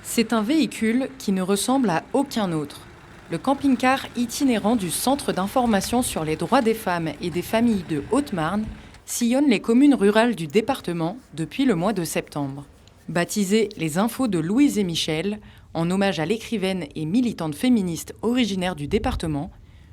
C'est un véhicule qui ne ressemble à aucun autre. Le camping-car itinérant du Centre d'information sur les droits des femmes et des familles de Haute-Marne sillonne les communes rurales du département depuis le mois de septembre. Baptisé Les Infos de Louise et Michel, en hommage à l'écrivaine et militante féministe originaire du département,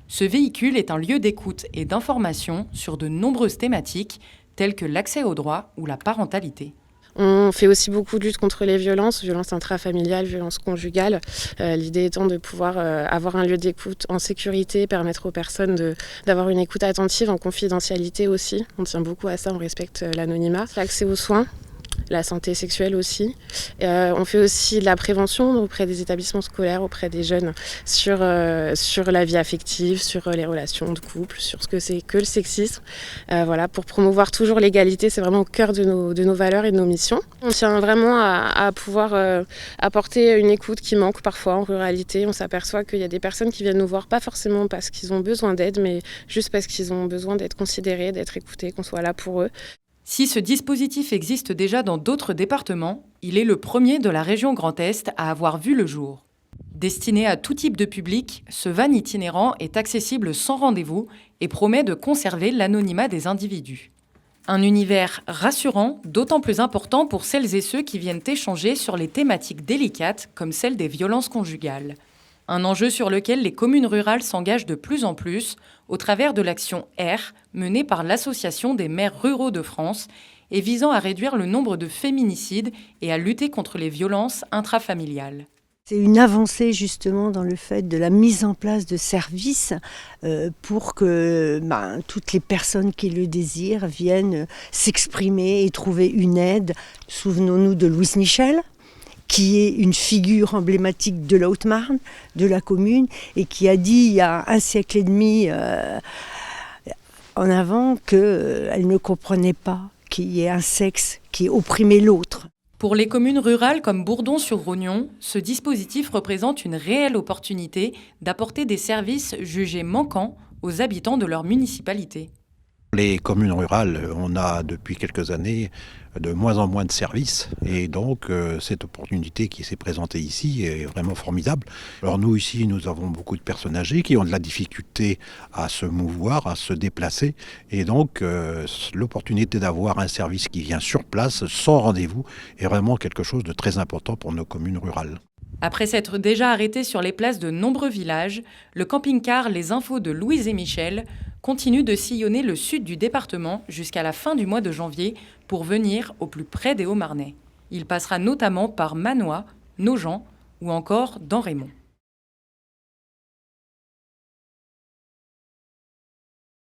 ce véhicule est un lieu d'écoute et d'information sur de nombreuses thématiques telles que l'accès aux droits ou la parentalité. On fait aussi beaucoup de lutte contre les violences intrafamiliales, violences conjugales. L'idée étant de pouvoir avoir un lieu d'écoute en sécurité, permettre aux personnes d'avoir une écoute attentive en confidentialité aussi. On tient beaucoup à ça, on respecte l'anonymat. L'accès aux soins, la santé sexuelle aussi. On fait aussi de la prévention auprès des établissements scolaires, auprès des jeunes, sur la vie affective, sur les relations de couple, sur ce que c'est que le sexisme. Pour promouvoir toujours l'égalité, c'est vraiment au cœur de nos valeurs et de nos missions. On tient vraiment à pouvoir apporter une écoute qui manque parfois en ruralité. On s'aperçoit qu'il y a des personnes qui viennent nous voir, pas forcément parce qu'ils ont besoin d'aide, mais juste parce qu'ils ont besoin d'être considérés, d'être écoutés, qu'on soit là pour eux. Si ce dispositif existe déjà dans d'autres départements, il est le premier de la région Grand Est à avoir vu le jour. Destiné à tout type de public, ce van itinérant est accessible sans rendez-vous et promet de conserver l'anonymat des individus. Un univers rassurant, d'autant plus important pour celles et ceux qui viennent échanger sur les thématiques délicates comme celle des violences conjugales. Un enjeu sur lequel les communes rurales s'engagent de plus en plus au travers de l'action R menée par l'Association des maires ruraux de France et visant à réduire le nombre de féminicides et à lutter contre les violences intrafamiliales. C'est une avancée justement dans le fait de la mise en place de services pour que toutes les personnes qui le désirent viennent s'exprimer et trouver une aide. Souvenons-nous de Louise Michel, qui est une figure emblématique de la Haute-Marne, de la commune, et qui a dit il y a un siècle et demi en avant qu'elle ne comprenait pas qu'il y ait un sexe qui opprimait l'autre. Pour les communes rurales comme Bourdon-sur-Rognon, ce dispositif représente une réelle opportunité d'apporter des services jugés manquants aux habitants de leur municipalité. Les communes rurales, on a depuis quelques années de moins en moins de services et donc cette opportunité qui s'est présentée ici est vraiment formidable. Alors nous ici, nous avons beaucoup de personnes âgées qui ont de la difficulté à se mouvoir, à se déplacer et donc l'opportunité d'avoir un service qui vient sur place sans rendez-vous est vraiment quelque chose de très important pour nos communes rurales. Après s'être déjà arrêté sur les places de nombreux villages, le camping-car Les Infos de Louise et Michel continue de sillonner le sud du département jusqu'à la fin du mois de janvier pour venir au plus près des Hauts-Marnais. Il passera notamment par Manois, Nogent ou encore Damrémont.